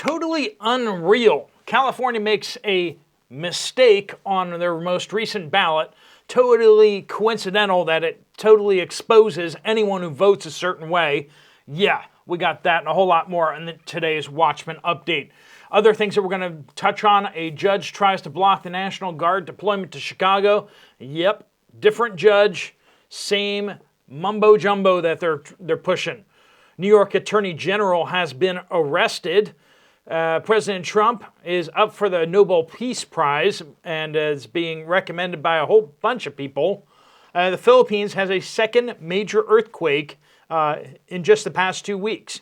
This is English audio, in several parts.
totally unreal. California makes a mistake on their most recent ballot. Totally coincidental that it totally exposes anyone who votes a certain way. Yeah, we got that and a whole lot more in today's Watchmen update. Other things that we're going to touch on: a judge tries to block the National Guard deployment to Chicago. Yep, different judge, same mumbo jumbo that they're pushing. New York Attorney General has been arrested. President Trump is up for the Nobel Peace Prize and is being recommended by a whole bunch of people. The Philippines has a second major earthquake in just the past 2 weeks.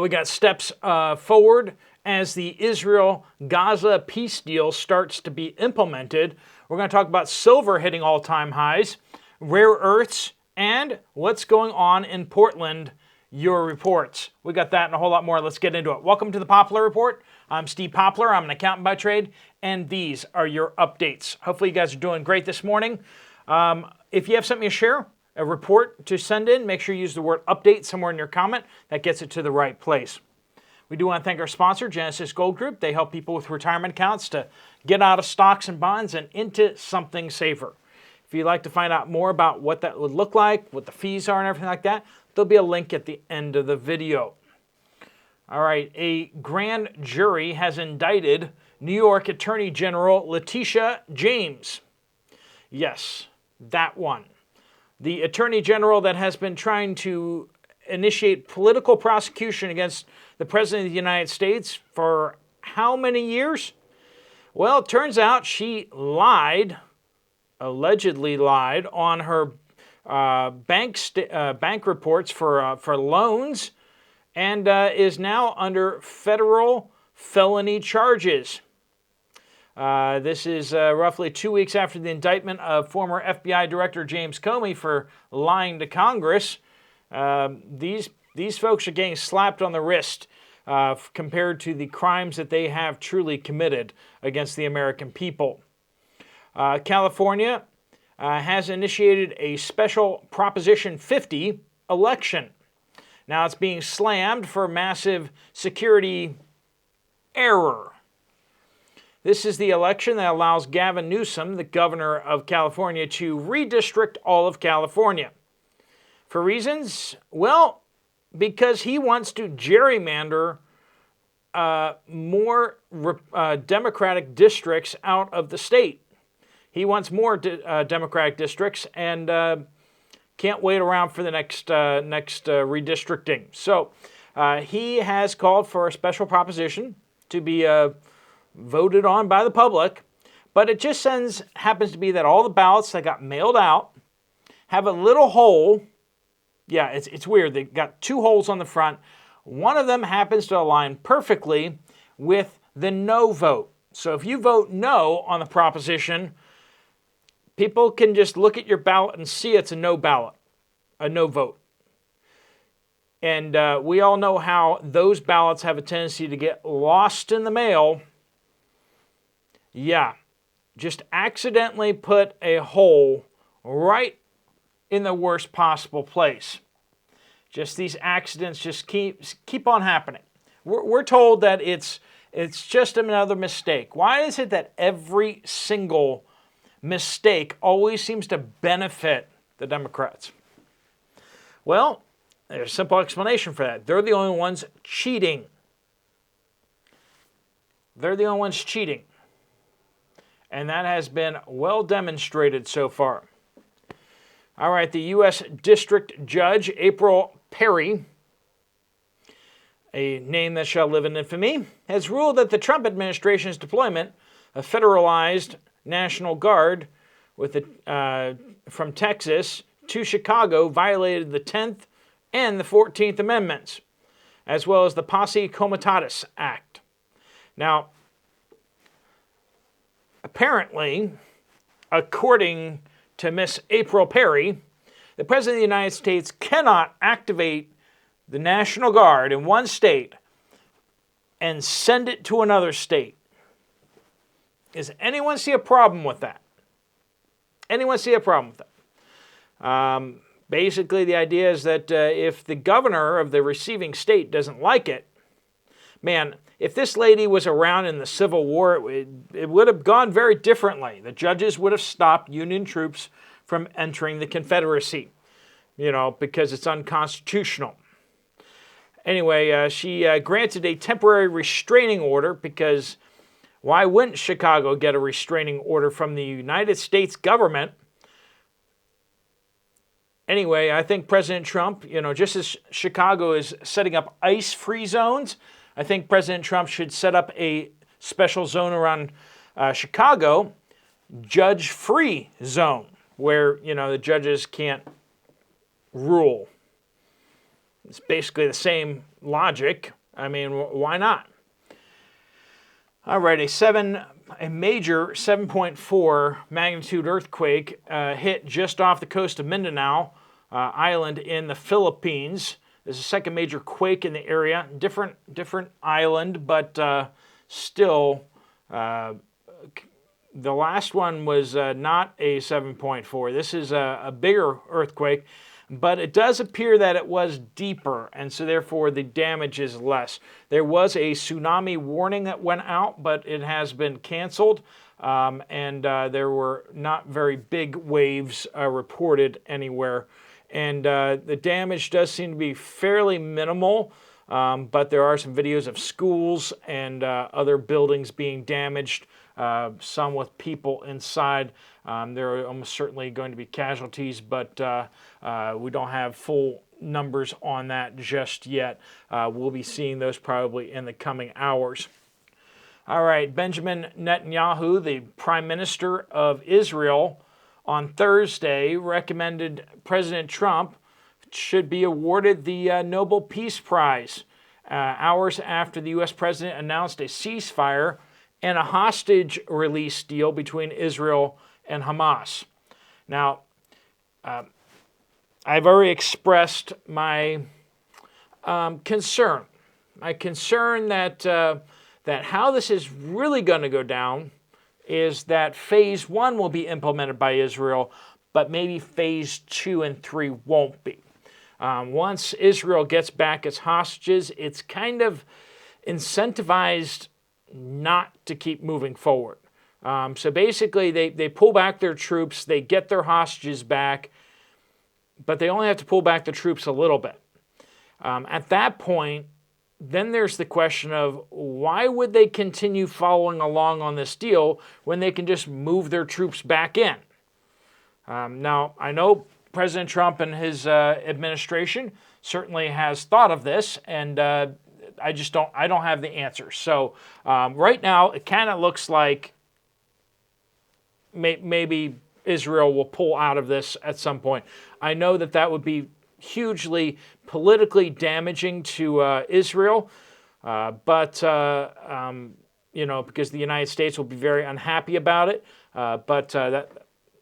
We got steps forward as the Israel-Gaza peace deal starts to be implemented. We're going to talk about silver hitting all-time highs, rare earths, and what's going on in Portland. Your reports. We got that and a whole lot more. Let's get into it. Welcome to the Poplar Report. I'm Steve Poplar. I'm an accountant by trade, and these are your updates. Hopefully you guys are doing great this morning. If you have something to share, a report to send in, make sure you use the word update somewhere in your comment. That gets it to the right place. We do want to thank our sponsor, Genesis Gold Group. They help people with retirement accounts to get out of stocks and bonds and into something safer. If you'd like to find out more about what that would look like, what the fees are and everything like that, there'll be a link at the end of the video. All right, a grand jury has indicted New York Attorney General Letitia James. Yes, that one. The Attorney General that has been trying to initiate political prosecution against the President of the United States for how many years? Well, it turns out she allegedly lied on her bank reports for loans, and is now under federal felony charges. This is roughly 2 weeks after the indictment of former FBI Director James Comey for lying to Congress. These folks are getting slapped on the wrist compared to the crimes that they have truly committed against the American people. California has initiated a special Proposition 50 election. Now it's being slammed for massive security error. This is the election that allows Gavin Newsom, the governor of California, to redistrict all of California. For reasons? Well, because he wants to gerrymander more Democratic districts out of the state. He wants more Democratic districts and can't wait around for the next redistricting. So he has called for a special proposition to be voted on by the public, but it just happens to be that all the ballots that got mailed out have a little hole. Yeah, it's weird. They got two holes on the front. One of them happens to align perfectly with the no vote. So if you vote no on the proposition, people can just look at your ballot and see it's a no ballot, a no vote. And we all know how those ballots have a tendency to get lost in the mail. Yeah, just accidentally put a hole right in the worst possible place. Just these accidents just keep on happening. We're told that it's just another mistake. Why is it that every single mistake always seems to benefit the Democrats? Well, there's a simple explanation for that. They're the only ones cheating. They're the only ones cheating. And that has been well demonstrated so far. All right, the U.S. District Judge April Perry, a name that shall live in infamy, has ruled that the Trump administration's deployment of federalized National Guard from Texas to Chicago violated the 10th and the 14th Amendments, as well as the Posse Comitatus Act. Now, apparently, according to Miss April Perry, the President of the United States cannot activate the National Guard in one state and send it to another state. Does anyone see a problem with that? Anyone see a problem with that? Basically, the idea is that if the governor of the receiving state doesn't like it, man, if this lady was around in the Civil War, it would have gone very differently. The judges would have stopped Union troops from entering the Confederacy, because it's unconstitutional. Anyway, she granted a temporary restraining order because why wouldn't Chicago get a restraining order from the United States government? Anyway, I think President Trump, just as Chicago is setting up ice-free zones, I think President Trump should set up a special zone around Chicago, judge-free zone, where, the judges can't rule. It's basically the same logic. I mean, why not? All right, a major 7.4 magnitude earthquake hit just off the coast of Mindanao Island in the Philippines. There's a second major quake in the area. Different island, but still, the last one was not a 7.4. This is a bigger earthquake. But it does appear that it was deeper, and so therefore the damage is less. There was a tsunami warning that went out, but it has been canceled, and there were not very big waves reported anywhere. And the damage does seem to be fairly minimal, but there are some videos of schools and other buildings being damaged, some with people inside. There are almost certainly going to be casualties, but we don't have full numbers on that just yet. We'll be seeing those probably in the coming hours. All right, Benjamin Netanyahu, the Prime Minister of Israel, on Thursday recommended President Trump should be awarded the Nobel Peace Prize hours after the U.S. President announced a ceasefire and a hostage release deal between Israel and Hamas. Now, I've already expressed my concern. My concern that how this is really going to go down is that phase 1 will be implemented by Israel, but maybe phase 2 and 3 won't be. Once Israel gets back its hostages, it's kind of incentivized not to keep moving forward. So basically, they pull back their troops, they get their hostages back, but they only have to pull back the troops a little bit. At that point, then there's the question of why would they continue following along on this deal when they can just move their troops back in? Now, I know President Trump and his administration certainly has thought of this, and I don't have the answer. So right now, it kind of looks like maybe Israel will pull out of this at some point. I know that would be hugely politically damaging to Israel, but because the United States will be very unhappy about it. But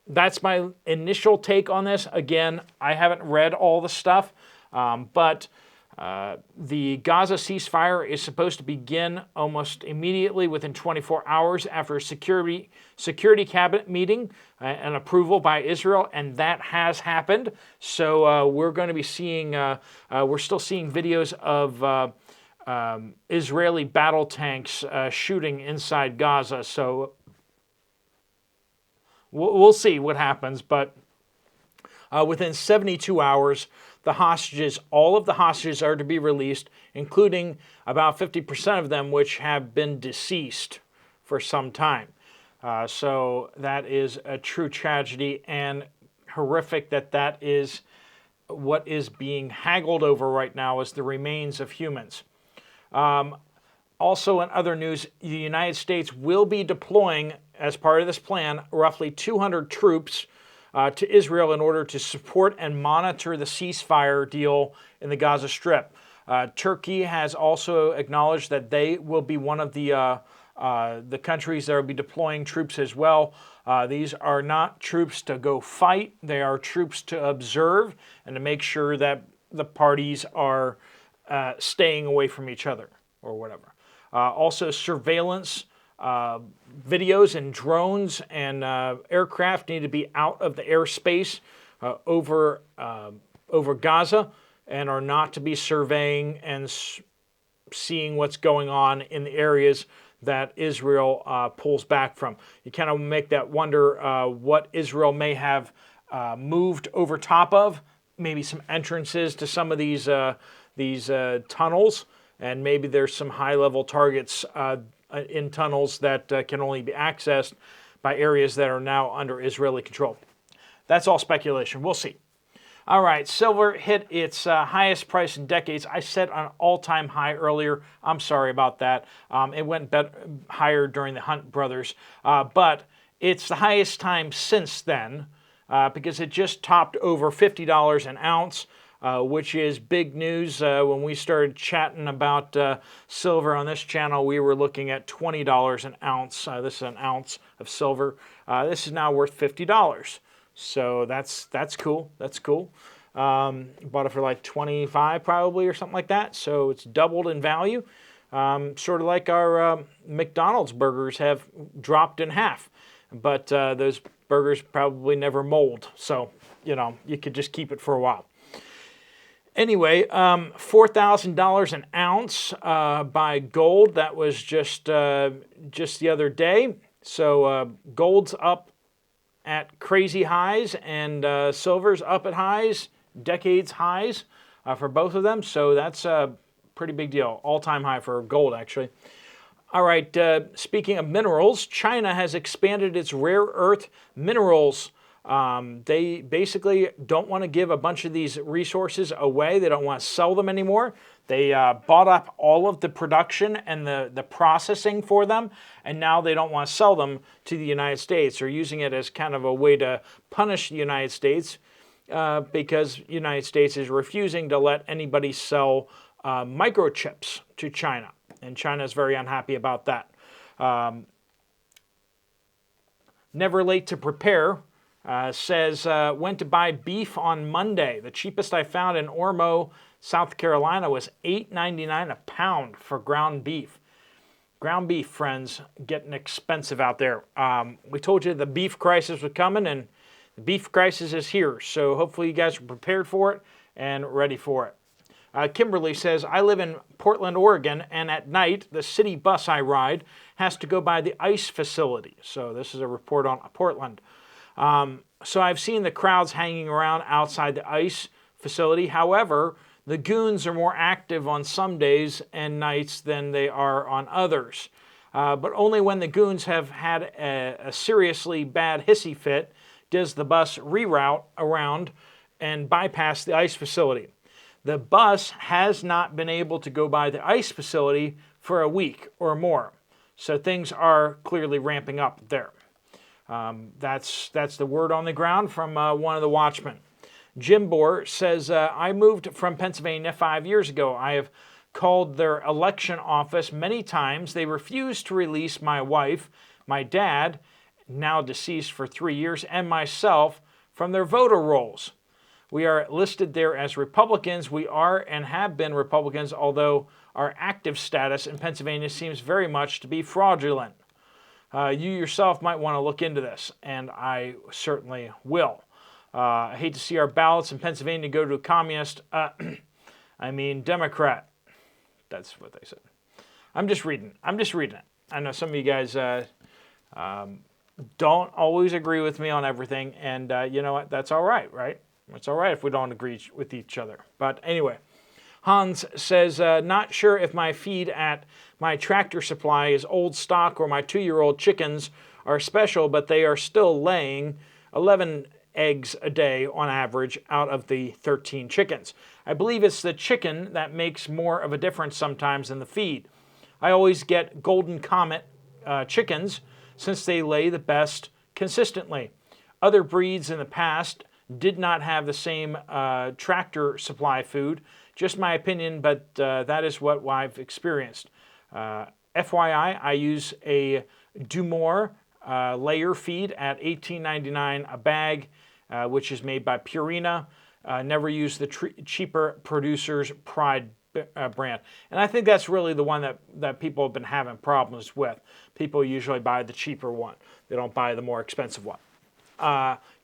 that's my initial take on this. Again, I haven't read all the stuff, but the Gaza ceasefire is supposed to begin almost immediately within 24 hours after a security cabinet meeting and approval by Israel, and that has happened. So we're going to be seeing, we're still seeing videos of Israeli battle tanks shooting inside Gaza. So we'll see what happens, but within 72 hours, all of the hostages are to be released, including about 50% of them which have been deceased for some time. So that is a true tragedy and horrific that is what is being haggled over right now is the remains of humans. Also in other news, the United States will be deploying, as part of this plan, roughly 200 troops to Israel in order to support and monitor the ceasefire deal in the Gaza Strip. Turkey has also acknowledged that they will be one of the countries that will be deploying troops as well. These are not troops to go fight. They are troops to observe and to make sure that the parties are staying away from each other or whatever. Also surveillance videos and drones and aircraft need to be out of the airspace over Gaza and are not to be surveying and seeing what's going on in the areas that Israel pulls back from. You kind of make that wonder what Israel may have moved over top of, maybe some entrances to some of these tunnels, and maybe there's some high-level targets in tunnels that can only be accessed by areas that are now under Israeli control. That's all speculation. We'll see. All right, silver hit its highest price in decades. I said an all-time high earlier. I'm sorry about that. It went higher during the Hunt brothers, but it's the highest time since then because it just topped over $50 an ounce, which is big news. When we started chatting about silver on this channel, we were looking at $20 an ounce. This is an ounce of silver. This is now worth $50. So that's cool. That's cool. Bought it for like 25 probably or something like that. So it's doubled in value. Sort of like our McDonald's burgers have dropped in half. But those burgers probably never mold. So, you could just keep it for a while. Anyway, $4,000 an ounce by gold. That was just the other day. So gold's up at crazy highs, and silver's up at highs, decades highs for both of them. So that's a pretty big deal. All-time high for gold, actually. All right, speaking of minerals, China has expanded its rare earth minerals. They basically don't want to give a bunch of these resources away. They don't want to sell them anymore. They bought up all of the production and the processing for them, and now they don't want to sell them to the United States. They're using it as kind of a way to punish the United States because the United States is refusing to let anybody sell microchips to China, and China is very unhappy about that. Never late to prepare. Says, went to buy beef on Monday. The cheapest I found in Ormo, South Carolina was $8.99 a pound for ground beef. Ground beef, friends, getting expensive out there. We told you the beef crisis was coming, and the beef crisis is here. So hopefully you guys are prepared for it and ready for it. Kimberly says, I live in Portland, Oregon, and at night, the city bus I ride has to go by the ICE facility. So this is a report on Portland. So I've seen the crowds hanging around outside the ICE facility. However, the goons are more active on some days and nights than they are on others. But only when the goons have had a seriously bad hissy fit does the bus reroute around and bypass the ICE facility. The bus has not been able to go by the ICE facility for a week or more. So things are clearly ramping up there. That's the word on the ground from one of the Watchmen. Jim Bohr says, I moved from Pennsylvania 5 years ago. I have called their election office many times. They refused to release my wife, my dad, now deceased for 3 years, and myself from their voter rolls. We are listed there as Republicans. We are and have been Republicans, although our active status in Pennsylvania seems very much to be fraudulent. You yourself might want to look into this, and I certainly will. I hate to see our ballots in Pennsylvania go to a communist, Democrat. That's what they said. I'm just reading it. I know some of you guys don't always agree with me on everything, and you know what? That's all right, right? It's all right if we don't agree with each other. But anyway, Hans says, not sure if my feed at my Tractor Supply is old stock or my 2-year-old chickens are special, but they are still laying 11 eggs a day on average out of the 13 chickens. I believe it's the chicken that makes more of a difference sometimes than the feed. I always get Golden Comet chickens since they lay the best consistently. Other breeds in the past did not have the same Tractor Supply food. Just my opinion, but that is what I've experienced. FYI, I use a Dumore layer feed at $18.99 a bag, which is made by Purina. Never use the cheaper producer's Pride brand. And I think that's really the one that people have been having problems with. People usually buy the cheaper one. They don't buy the more expensive one.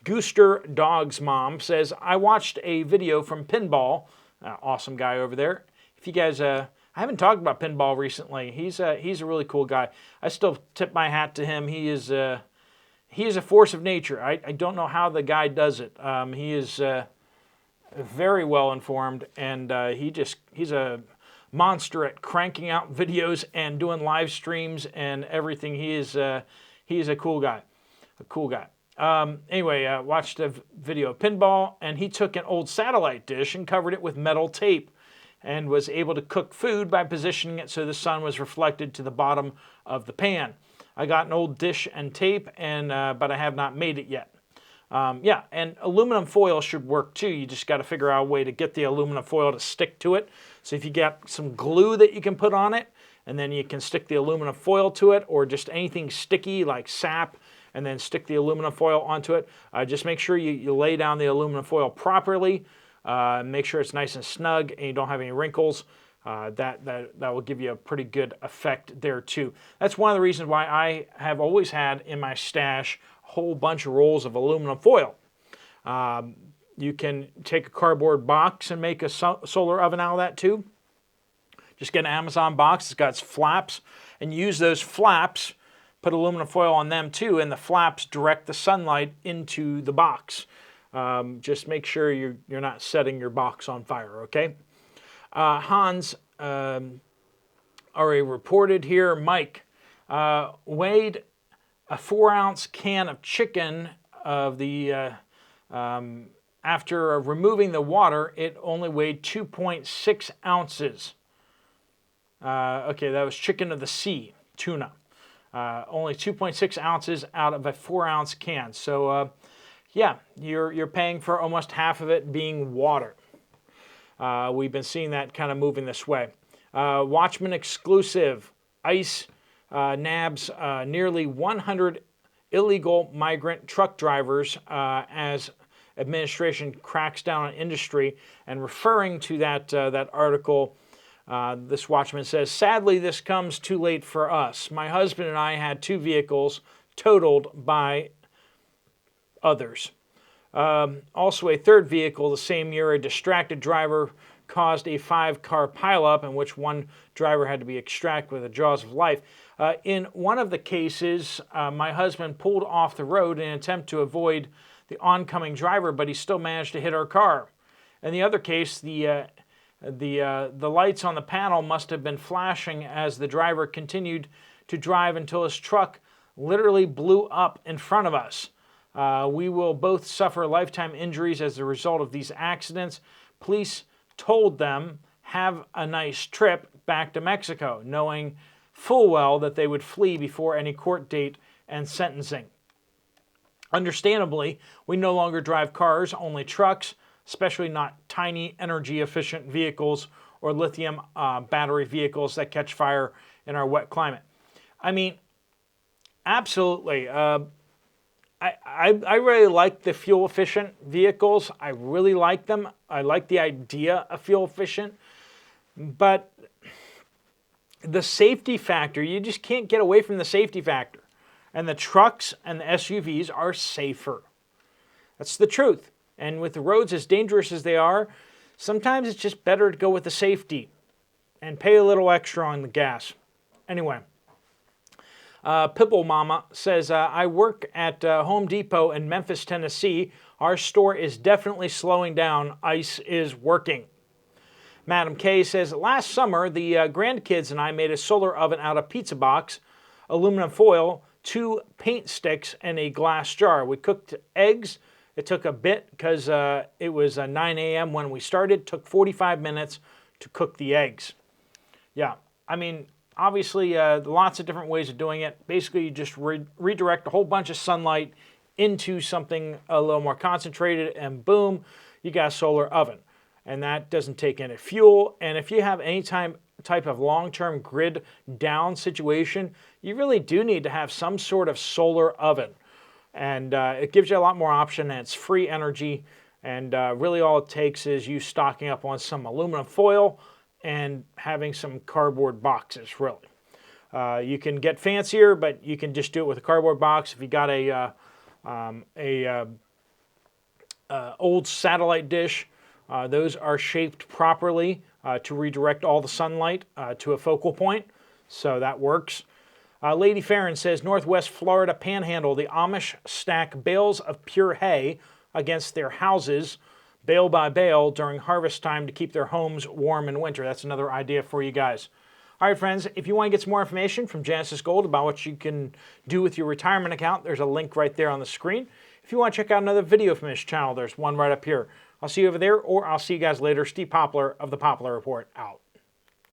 Gooster Dog's mom says, I watched a video from Pinball. Awesome guy over there. If you guys, I I haven't talked about Pinball recently. He's a really cool guy. I still tip my hat to him. He is a force of nature. I don't know how the guy does it. He is very well informed, and he's a monster at cranking out videos and doing live streams and everything. He is a cool guy. Anyway, watched a video of Pinball, and he took an old satellite dish and covered it with metal tape, and was able to cook food by positioning it so the sun was reflected to the bottom of the pan. I got an old dish and tape, but I have not made it yet. Yeah, and aluminum foil should work too. You just got to figure out a way to get the aluminum foil to stick to it. So if you got some glue that you can put on it, and then you can stick the aluminum foil to it, or just anything sticky like sap, and then stick the aluminum foil onto it. Just make sure you lay down the aluminum foil properly. Make sure it's nice and snug and you don't have any wrinkles. That will give you a pretty good effect there too. That's one of the reasons why I have always had in my stash a whole bunch of rolls of aluminum foil. You can take a cardboard box and make a solar oven out of that too. Just get an Amazon box. It's got its flaps, and use those flaps, put aluminum foil on them too, and the flaps direct the sunlight into the box. Just make sure you're not setting your box on fire, okay? Hans already reported here. Mike weighed a 4-ounce can of chicken after removing the water. It only weighed 2.6 ounces. Okay, that was chicken of the sea, tuna. Only 2.6 ounces out of a 4-ounce can. So, yeah, you're paying for almost half of it being water. We've been seeing that kind of moving this way. Watchmen exclusive. ICE nabs nearly 100 illegal migrant truck drivers as administration cracks down on industry. And referring to that article, this Watchman says, sadly, this comes too late for us. My husband and I had 2 vehicles totaled by others. Also, a 3rd vehicle the same year, a distracted driver caused a 5-car pileup in which one driver had to be extracted with the jaws of life. In one of the cases, my husband pulled off the road in an attempt to avoid the oncoming driver, but he still managed to hit our car. In the other case, the lights on the panel must have been flashing as the driver continued to drive until his truck literally blew up in front of us. We will both suffer lifetime injuries as a result of these accidents. Police told them, have a nice trip back to Mexico, knowing full well that they would flee before any court date and sentencing. Understandably, we no longer drive cars, only trucks, especially not tiny energy-efficient vehicles or lithium battery vehicles that catch fire in our wet climate. I mean, absolutely. I really like the fuel-efficient vehicles. I really like them. I like the idea of fuel-efficient. But the safety factor, you just can't get away from the safety factor. And the trucks and the SUVs are safer. That's the truth. And with the roads as dangerous as they are, sometimes it's just better to go with the safety and pay a little extra on the gas. Anyway. Pibble Mama says, I work at Home Depot in Memphis, Tennessee. Our store is definitely slowing down. ICE is working. Madam K says, last summer, the grandkids and I made a solar oven out of pizza box, aluminum foil, 2 paint sticks, and a glass jar. We cooked eggs. It took a bit because it was 9 a.m. when we started. It took 45 minutes to cook the eggs. Yeah, I mean, obviously, lots of different ways of doing it. Basically, you just redirect a whole bunch of sunlight into something a little more concentrated, and boom, you got a solar oven. And that doesn't take any fuel. And if you have any type of long-term grid down situation, you really do need to have some sort of solar oven. And it gives you a lot more option, and it's free energy. And really all it takes is you stocking up on some aluminum foil and having some cardboard boxes, really. You can get fancier, but you can just do it with a cardboard box. If you got a old satellite dish, those are shaped properly to redirect all the sunlight to a focal point. So that works. Lady Farron says, Northwest Florida Panhandle, the Amish stack bales of pure hay against their houses, bale by bale, during harvest time to keep their homes warm in winter. That's another idea for you guys. All right, friends, if you want to get some more information from Genesis Gold about what you can do with your retirement account, there's a link right there on the screen. If you want to check out another video from this channel, there's one right up here. I'll see you over there, or I'll see you guys later. Steve Poplar of the Poplar Report, out.